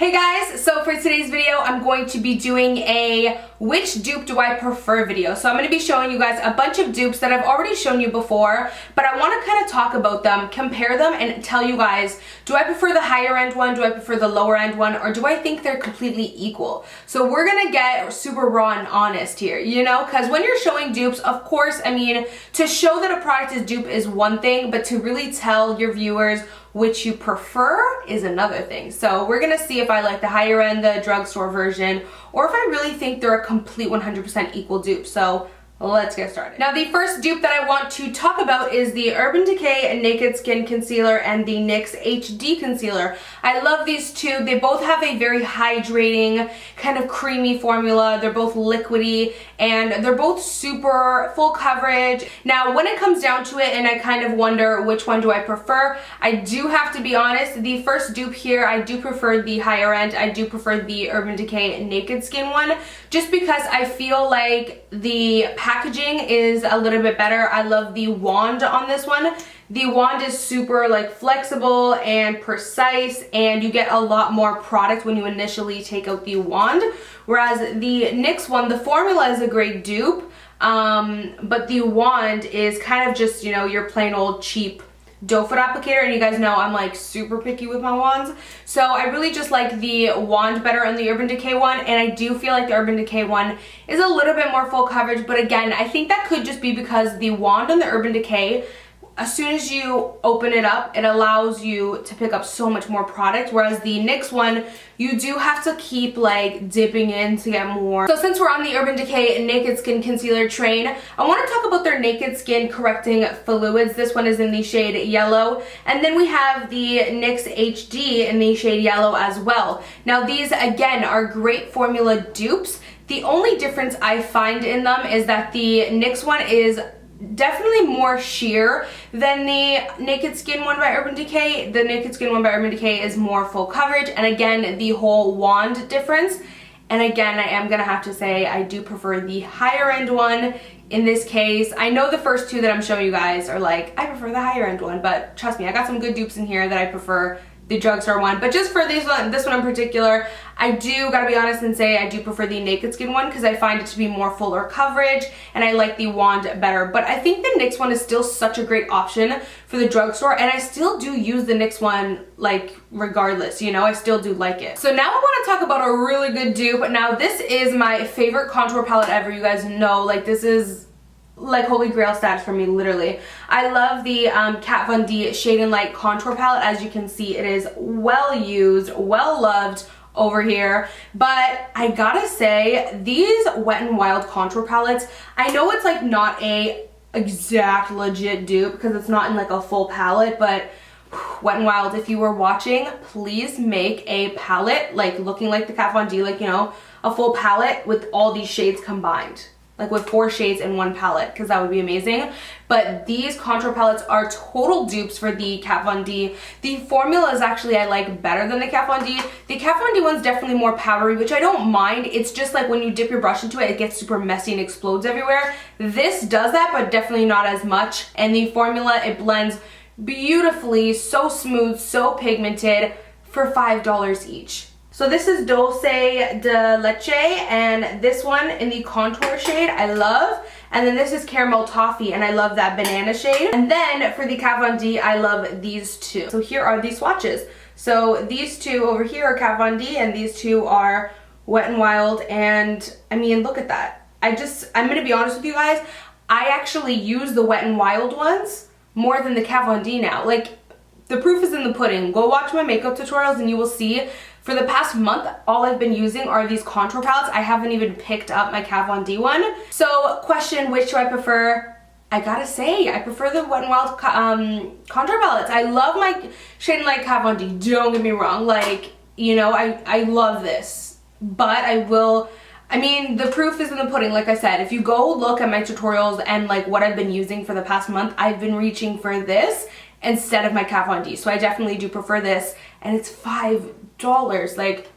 Hey guys, so for today's video, I'm going to be doing a which dupe do I prefer video. So I'm going to be showing you guys a bunch of dupes that I've already shown you before, but I want to kind of talk about them, compare them, and tell you guys, do I prefer the higher end one, do I prefer the lower end one, or do I think they're completely equal? So we're going to get super raw and honest here, you know, because when you're showing dupes, of course, I mean, to show that a product is dupe is one thing, but to really tell your viewers which you prefer is another thing. So we're gonna see if I like the higher end, the drugstore version, or if I really think they're a complete 100% equal dupe. So let's get started. Now the first dupe that I want to talk about is the Urban Decay Naked Skin Concealer and the NYX HD Concealer. I love these two. They both have a very hydrating, kind of creamy formula. They're both liquidy and they're both super full coverage. Now when it comes down to it and I kind of wonder which one do I prefer, I do have to be honest, the first dupe here, I do prefer the higher end. I do prefer the Urban Decay Naked Skin one, just because I feel like the packaging is a little bit better. I love the wand on this one. The wand is super like flexible and precise, and you get a lot more product when you initially take out the wand. Whereas the NYX one, the formula is a great dupe, but the wand is kind of just, you know, your plain old cheap doe foot applicator, and you guys know I'm like super picky with my wands, so I really just like the wand better on the Urban Decay one, and I do feel like the Urban Decay one is a little bit more full coverage, but again, I think that could just be because the wand on the Urban Decay, as soon as you open it up, it allows you to pick up so much more product, whereas the NYX one, you do have to keep like dipping in to get more. So since we're on the Urban Decay Naked Skin Concealer train, I want to talk about their Naked Skin Correcting Fluids. This one is in the shade yellow, and then we have the NYX HD in the shade yellow as well. Now these again are great formula dupes. The only difference I find in them is that the NYX one is definitely more sheer than the Naked Skin one by Urban Decay. The Naked Skin one by Urban Decay is more full coverage, and again, the whole wand difference. And again, I am gonna have to say I do prefer the higher end one in this case. I know the first two that I'm showing you guys are like, I prefer the higher end one, but trust me, I got some good dupes in here that I prefer the drugstore one. But just for this one in particular, I do gotta be honest and say I do prefer the Naked Skin one because I find it to be more fuller coverage and I like the wand better. But I think the NYX one is still such a great option for the drugstore, and I still do use the NYX one like regardless, you know, I still do like it. So now I want to talk about a really good dupe. Now this is my favorite contour palette ever. You guys know, like, this is like holy grail status for me, literally. I love the Kat Von D Shade and Light contour palette. As you can see, it is well used, well loved over here, but I gotta say, these Wet n Wild contour palettes, I know it's like not a exact legit dupe because it's not in like a full palette, but Wet n Wild, if you were watching, please make a palette like looking like the Kat Von D, like, you know, a full palette with all these shades combined, like with 4 shades in one palette, because that would be amazing. But these contour palettes are total dupes for the Kat Von D. The formula is actually I like better than the Kat Von D. The Kat Von D one's definitely more powdery, which I don't mind. It's just like when you dip your brush into it, it gets super messy and explodes everywhere. This does that, but definitely not as much. And the formula, it blends beautifully, so smooth, so pigmented, for $5 each. So this is Dulce de Leche, and this one in the contour shade I love. And then this is Caramel Toffee, and I love that banana shade. And then for the Kat Von D, I love these two. So here are the swatches. So these two over here are Kat Von D, and these two are Wet n Wild. And I mean, look at that. I'm gonna be honest with you guys, I actually use the Wet n Wild ones more than the Kat Von D now. Like, the proof is in the pudding. Go watch my makeup tutorials and you will see. For the past month, all I've been using are these contour palettes. I haven't even picked up my Kat Von D one. So question, which do I prefer? I gotta say, I prefer the Wet n Wild contour palettes. I love my Shade and Light Kat Von D, don't get me wrong. Like, you know, I love this. But I mean, the proof is in the pudding, like I said. If you go look at my tutorials and like what I've been using for the past month, I've been reaching for this instead of my Kat Von D. So I definitely do prefer this, and it's $5. Like,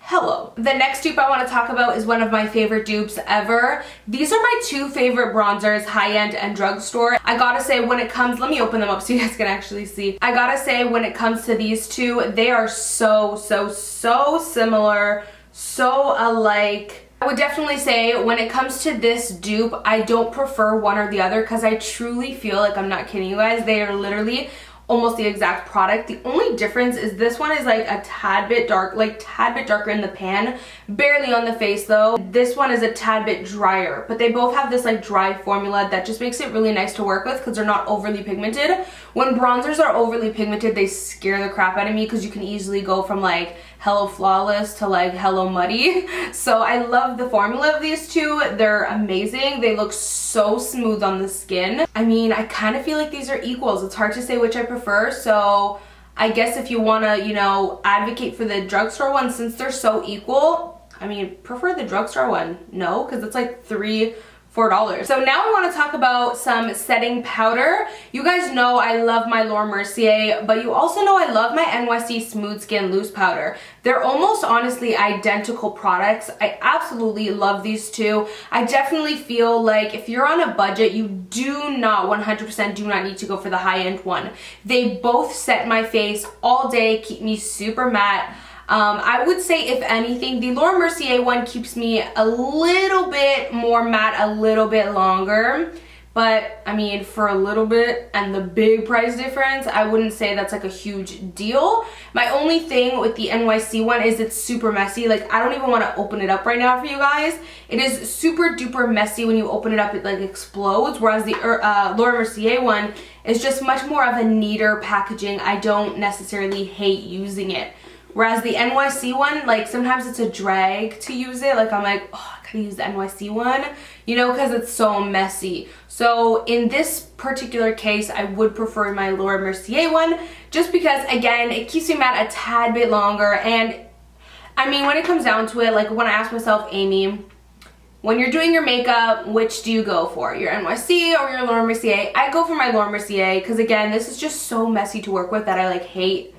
hello. The next dupe I want to talk about is one of my favorite dupes ever. These are my two favorite bronzers, High End and Drugstore. I gotta say, when it comes, let me open them up so you guys can actually see. I gotta say, when it comes to these two, they are so similar, so alike. I would definitely say when it comes to this dupe, I don't prefer one or the other because I truly feel like, I'm not kidding you guys, they are literally almost the exact product. The only difference is this one is like a tad bit dark, like tad bit darker in the pan, barely on the face though. This one is a tad bit drier, but they both have this like dry formula that just makes it really nice to work with because they're not overly pigmented. When bronzers are overly pigmented, they scare the crap out of me because you can easily go from like Hello Flawless to like Hello Muddy. So I love the formula of these two. They're amazing. They look so smooth on the skin. I mean, I kind of feel like these are equals. It's hard to say which I prefer. So I guess if you want to, you know, advocate for the drugstore one, since they're so equal, I mean, prefer the drugstore one. No, because it's like $4. So now I want to talk about some setting powder. You guys know I love my Laura Mercier, but you also know I love my NYC Smooth Skin Loose Powder. They're almost honestly identical products. I absolutely love these two. I definitely feel like if you're on a budget, you do not 100% do not need to go for the high-end one. They both set my face all day, keep me super matte. I would say, if anything, the Laura Mercier one keeps me a little bit more matte, a little bit longer. But, I mean, for a little bit and the big price difference, I wouldn't say that's like a huge deal. My only thing with the NYC one is it's super messy. Like, I don't even want to open it up right now for you guys. It is super duper messy. When you open it up, it like explodes. Whereas the Laura Mercier one is just much more of a neater packaging. I don't necessarily hate using it. Whereas the NYC one, like sometimes it's a drag to use it. Like I'm like, oh, I gotta use the NYC one, you know, because it's so messy. So in this particular case, I would prefer my Laura Mercier one just because, again, it keeps me matte a tad bit longer. And I mean, when it comes down to it, like when I ask myself, Amy, when you're doing your makeup, which do you go for? Your NYC or your Laura Mercier? I go for my Laura Mercier because, again, this is just so messy to work with that I like hate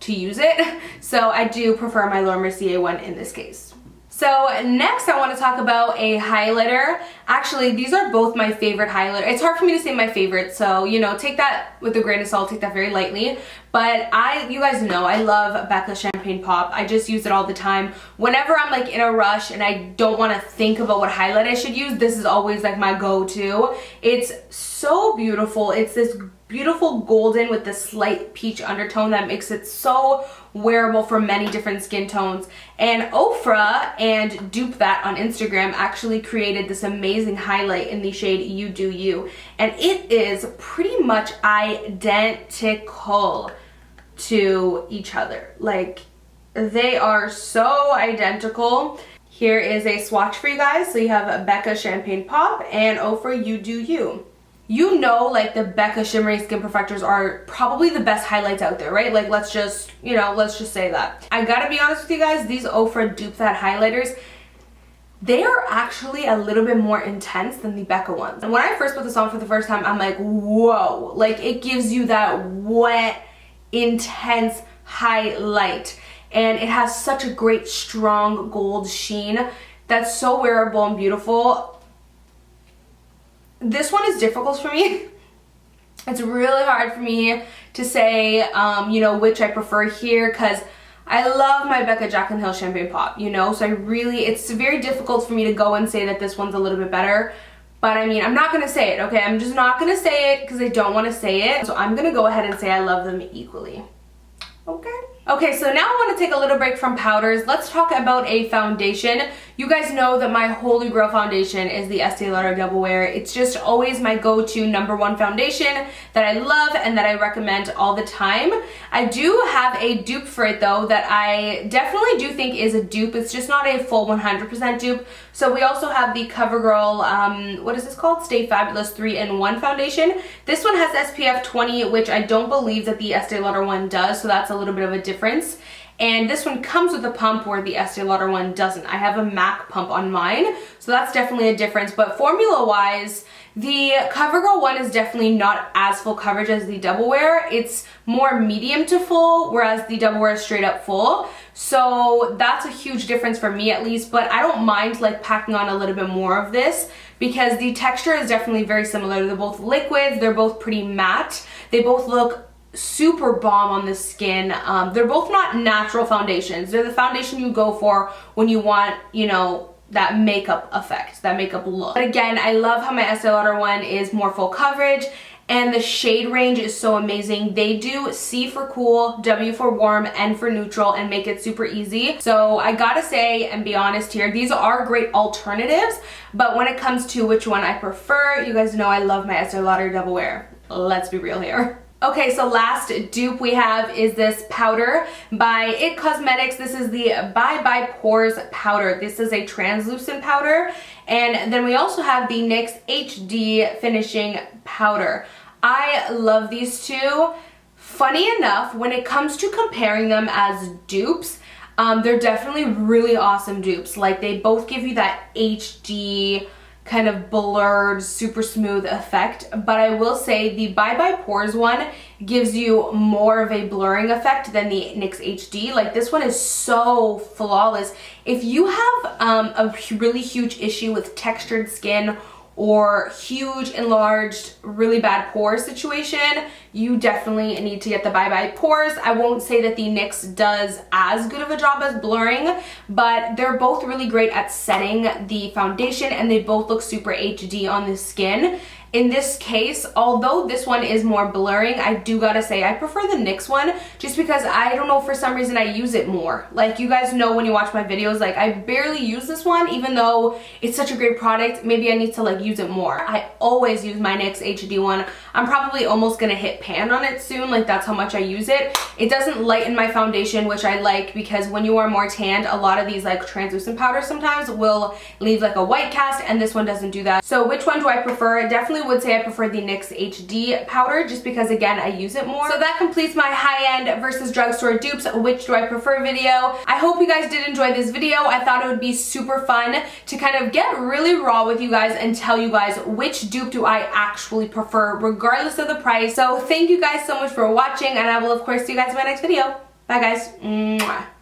to use it. So I do prefer my Laura Mercier one in this case. So next I want to talk about a highlighter. Actually, these are both my favorite highlighter. It's hard for me to say my favorite, so you know, take that with a grain of salt, take that very lightly. But you guys know I love Becca Champagne Pop. I just use it all the time. Whenever I'm like in a rush and I don't want to think about what highlight I should use, this is always like my go-to. It's so beautiful. It's this beautiful golden with the slight peach undertone that makes it so wearable for many different skin tones. And Ofra and Dupe That on Instagram actually created this amazing highlight in the shade You Do You, and it is pretty much identical to each other. Like, they are so identical. Here is a swatch for you guys. So you have Becca Champagne Pop and Ofra You Do You. You know, like the Becca Shimmery Skin Perfectors are probably the best highlights out there, right? Like, let's just, you know, let's just say that. I gotta be honest with you guys, these Ofra Dupe That highlighters, they are actually a little bit more intense than the Becca ones. And when I first put this on for the first time, I'm like, whoa, like it gives you that wet, intense highlight. And it has such a great, strong gold sheen that's so wearable and beautiful. This one is difficult for me. It's really hard for me to say, you know, which I prefer here, because I love my Becca Jaclyn Hill Champagne Pop, you know, so it's very difficult for me to go and say that this one's a little bit better. But I mean, I'm not gonna say it, okay? I'm just not gonna say it because I don't want to say it. So I'm gonna go ahead and say I love them equally. Okay. Okay, so now I want to take a little break from powders. Let's talk about a foundation. You guys know that my holy grail foundation is the Estee Lauder Double Wear. It's just always my go-to #1 foundation that I love and that I recommend all the time. I do have a dupe for it though that I definitely do think is a dupe. It's just not a full 100% dupe. So we also have the CoverGirl, what is this called? Stay Fabulous 3-in-1 foundation. This one has SPF 20, which I don't believe that the Estee Lauder one does, so that's a little bit of a difference. And this one comes with a pump where the Estee Lauder one doesn't. I have a MAC pump on mine, so that's definitely a difference. But formula-wise, the CoverGirl one is definitely not as full coverage as the Double Wear. It's more medium to full, whereas the Double Wear is straight up full. So that's a huge difference for me at least, but I don't mind like packing on a little bit more of this because the texture is definitely very similar. They're both liquids, they're both pretty matte, they both look super bomb on the skin. They're both not natural foundations. They're the foundation you go for when you want, you know, that makeup effect, that makeup look. But again, I love how my Estee Lauder one is more full coverage, and the shade range is so amazing. They do C for cool, W for warm, N for neutral, and make it super easy. So I gotta say and be honest here, these are great alternatives, but when it comes to which one I prefer, you guys know I love my Estee Lauder Double Wear. Let's be real here. Okay, so last dupe we have is this powder by IT Cosmetics. This is the Bye Bye Pores powder. This is a translucent powder. And then we also have the NYX HD finishing powder. I love these two. Funny enough, when it comes to comparing them as dupes, they're definitely really awesome dupes. Like, they both give you that HD kind of blurred, super smooth effect, but I will say the Bye Bye Pores one gives you more of a blurring effect than the NYX HD. Like, this one is so flawless. If you have a really huge issue with textured skin or huge, enlarged, really bad pore situation, you definitely need to get the Bye Bye Pores. I won't say that the NYX does as good of a job as blurring, but they're both really great at setting the foundation, and they both look super HD on the skin. In this case, although this one is more blurring, I do gotta say I prefer the NYX one just because I don't know, for some reason I use it more. Like, you guys know when you watch my videos, like, I barely use this one even though it's such a great product. Maybe I need to like use it more. I always use my NYX HD one. I'm probably almost gonna hit pan on it soon, like that's how much I use it. It doesn't lighten my foundation, which I like because when you are more tanned, a lot of these like translucent powders sometimes will leave like a white cast, and this one doesn't do that. So which one do I prefer? I definitely would say I prefer the NYX HD powder just because, again, I use it more. So that completes my high-end versus drugstore dupes, which do I prefer video. I hope you guys did enjoy this video. I thought it would be super fun to kind of get really raw with you guys and tell you guys which dupe do I actually prefer regardless of the price. So thank you guys so much for watching, and I will of course see you guys in my next video. Bye guys. Mwah.